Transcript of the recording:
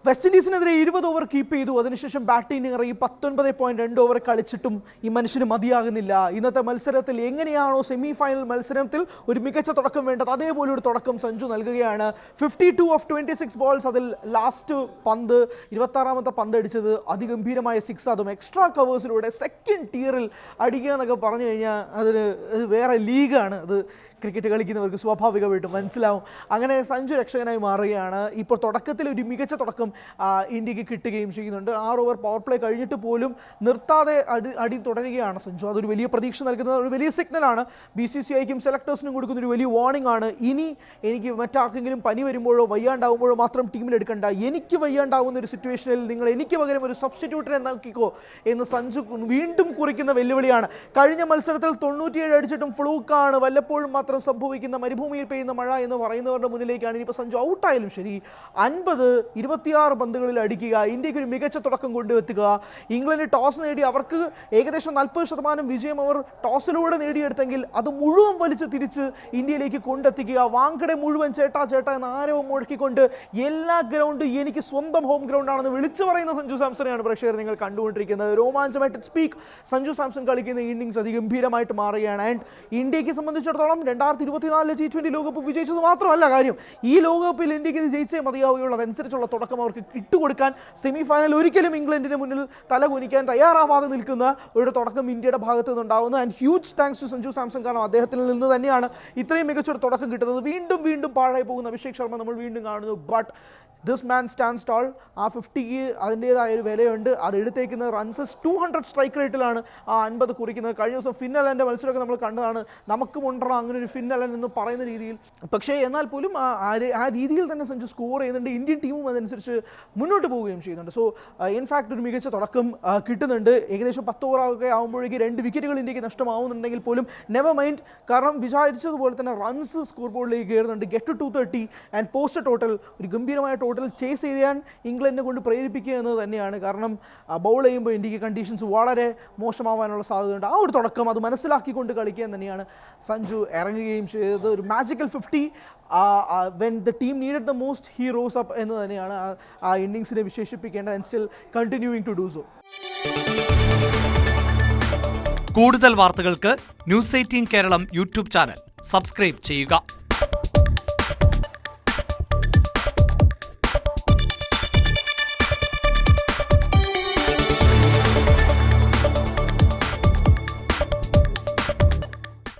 West ഇൻഡീസിനെതിരെ 20 over keep ചെയ്തു. അതിനുശേഷം batting ഇറങ്ങി 19.2 ഓവർ കളിച്ചിട്ടും ഈ മനുഷ്യന് മതിയാകുന്നില്ല. ഇന്നത്തെ മത്സരത്തിൽ എങ്ങനെയാണോ സെമി ഫൈനൽ മത്സരത്തിൽ ഒരു മികച്ച തുടക്കം വേണ്ടത്, അതേപോലെ ഒരു തുടക്കം സഞ്ജു നൽകുകയാണ്. 52 ഓഫ് 26 ബോൾസ്, അതിൽ ലാസ്റ്റ് പന്ത് 26ാമത്തെ പന്ത് അടിച്ചത് അതിഗംഭീരമായ 6, അതും എക്സ്ട്രാ കവേഴ്സിലൂടെ സെക്കൻഡ് ടീറിൽ അടിക്കുക എന്നൊക്കെ പറഞ്ഞു കഴിഞ്ഞാൽ അത് വേറെ ലീഗാണ്. അത് ക്രിക്കറ്റ് കളിക്കുന്നവർക്ക് സ്വാഭാവികമായിട്ടും മനസ്സിലാവും. അങ്ങനെ സഞ്ജു രക്ഷകനായി മാറുകയാണ്. ഇപ്പോൾ തുടക്കത്തിൽ ഒരു മികച്ച തുടക്കം ഇന്ത്യക്ക് കിട്ടുകയും ചെയ്യുന്നുണ്ട്. 6 ഓവർ പവർ പ്ലേ കഴിഞ്ഞിട്ട് പോലും നിർത്താതെ അടി തുടരുകയാണ് സഞ്ജു. അതൊരു വലിയ പ്രതീക്ഷ നൽകുന്ന ഒരു വലിയ സിഗ്നലാണ്. BCCIക്കും സെലക്ടേഴ്സിനും കൊടുക്കുന്ന ഒരു വലിയ വാർണിംഗ് ആണ്. ഇനി എനിക്ക് മറ്റാർക്കെങ്കിലും പനി വരുമ്പോഴോ വയ്യാണ്ടാവുമ്പോഴോ മാത്രം ടീമിലെടുക്കണ്ട, എനിക്ക് വയ്യാണ്ടാവുന്ന ഒരു സിറ്റുവേഷനിൽ നിങ്ങൾ എനിക്ക് പകരം ഒരു സബ്സ്റ്റിറ്റ്യൂട്ടിനെ നോക്കിക്കോ എന്ന് സഞ്ജു വീണ്ടും കുറിക്കുന്ന വെല്ലുവിളിയാണ്. കഴിഞ്ഞ മത്സരത്തിൽ 97 അടിച്ചിട്ടും ഫ്ലൂക്കാണ്, വല്ലപ്പോഴും മാത്രം സംഭവിക്കുന്ന മരുഭൂമിയിൽ പെയ്യുന്ന മഴ എന്ന് പറയുന്നവരുടെ മുന്നിലേക്കാണ് ഇനിയിപ്പോൾ സഞ്ജു ഔട്ടായാലും ശരി 26 പന്തുകളിൽ അടിക്കുക, ഇന്ത്യക്ക് ഒരു മികച്ച തുടക്കം കൊണ്ടുവെത്തുക. ഇംഗ്ലണ്ട് ടോസ് നേടി, അവർക്ക് ഏകദേശം 40% വിജയം അവർ ടോസിലൂടെ നേടിയെടുത്തെങ്കിൽ അത് മുഴുവൻ വലിച്ച് തിരിച്ച് ഇന്ത്യയിലേക്ക് കൊണ്ടെത്തിക്കുക. വാങ്കഡെ മുഴുവൻ ചേട്ടാ ചേട്ടാ എന്ന് ആരവം മുഴക്കിക്കൊണ്ട് എല്ലാ ഗ്രൗണ്ടും എനിക്ക് സ്വന്തം ഹോം ഗ്രൗണ്ടാണെന്ന് വിളിച്ചു പറയുന്ന സഞ്ജു സാംസണെയാണ് പ്രേക്ഷകർ നിങ്ങൾ കണ്ടുകൊണ്ടിരിക്കുന്നത്. രോമാഞ്ചമായിട്ട് സ്പീക്ക് സഞ്ജു സാംസൺ കളിക്കുന്ന ഇന്നിങ്സ് അതിഗംഭീരമായിട്ട് മാറുകയാണ്. ആൻഡ് ഇന്ത്യക്ക് സംബന്ധിച്ചിടത്തോളം 2024 T20 ലോകകപ്പ് വിജയിച്ചത് മാത്രമല്ല കാര്യം, ഈ ലോകകപ്പിൽ ഇന്ത്യക്ക് ഇത് ജയിച്ചേ മതിയാവുകയുള്ളൂ. അതനുസരിച്ചുള്ള തുടക്കം അവർക്ക് ഇട്ടുകൊടുക്കാൻ സെമി ഫൈനൽ ഒരിക്കലും ഇംഗ്ലണ്ടിന് മുന്നിൽ തലകുനിക്കാൻ തയ്യാറാവാതെ നിൽക്കുന്ന ഒരു തുടക്കം ഇന്ത്യയുടെ ഭാഗത്തു നിന്നുണ്ടാവുന്നു. And huge thanks to Sanju Samson, കാരണം അദ്ദേഹത്തിൽ നിന്ന് തന്നെയാണ് ഇത്രയും മികച്ചൊരു തുടക്കം കിട്ടുന്നത്. വീണ്ടും വീണ്ടും പാഴായി പോകുന്ന അഭിഷേക് ശർമ്മ നമ്മൾ വീണ്ടും കാണുന്നു. But this man stands tall. ആ 50ക്ക് അതിൻ്റേതായ ഒരു വിലയുണ്ട്. അത് എടുത്തേക്കുന്ന റൺസസ് 200 സ്ട്രൈക്ക് റേറ്റിലാണ് ആ 50 കുറിക്കുന്നത്. കഴിഞ്ഞ ദിവസം ഫിന്നലൻ്റെ മത്സരമൊക്കെ നമ്മൾ കണ്ടതാണ്. നമുക്ക് മുണ്ടണം അങ്ങനെ ഒരു ഫിന്നലൻ എന്ന് പറയുന്ന രീതിയിൽ. പക്ഷേ എന്നാൽ പോലും ആ രീതിയിൽ തന്നെ സഞ്ജു സ്കോർ ചെയ്യുന്നുണ്ട്. ഇന്ത്യൻ ടീമും അതനുസരിച്ച് മുന്നോട്ട് പോവുകയും ചെയ്യുന്നുണ്ട്. സോ ഇൻഫാക്ട് ഒരു മികച്ച തുടക്കം കിട്ടുന്നുണ്ട്. ഏകദേശം 10 ഓവറൊക്കെ ആകുമ്പോഴേക്ക് 2 വിക്കറ്റുകൾ ഇന്ത്യക്ക് നഷ്ടമാവുന്നുണ്ടെങ്കിൽ പോലും നെവർ മൈൻഡ്, കാരണം വിചാരിച്ചതുപോലെ തന്നെ റൺസ് സ്കോർ ബോർഡിലേക്ക് കയറുന്നുണ്ട്. Get to 230 and post total, ഒരു ഗംഭീരമായ ടോട്ടൽ ചേസ് ചെയ്യാൻ ഇംഗ്ലണ്ടിനെ കൊണ്ട് പ്രേരിപ്പിക്കുക എന്നത് തന്നെയാണ്. കാരണം ബൗൾ ചെയ്യുമ്പോൾ ഇന്ത്യക്ക് കണ്ടീഷൻസ് വളരെ മോശമാവാനുള്ള സാധ്യതയുണ്ട്. ആ ഒരു തുടക്കം അത് മനസ്സിലാക്കിക്കൊണ്ട് കളിക്കാൻ തന്നെയാണ് സഞ്ജു ഇറങ്ങുകയും ചെയ്തത്. ഒരു magical 50. When the team needed the most he rose up എന്ന് തന്നെയാണ് ആ ഇന്നിങ്സിനെ വിശേഷിപ്പിക്കേണ്ടത്. And still continuing to do so. കൂടുതൽ വാർത്തകൾക്ക് News 18 Keralam YouTube channel subscribe ചെയ്യുക.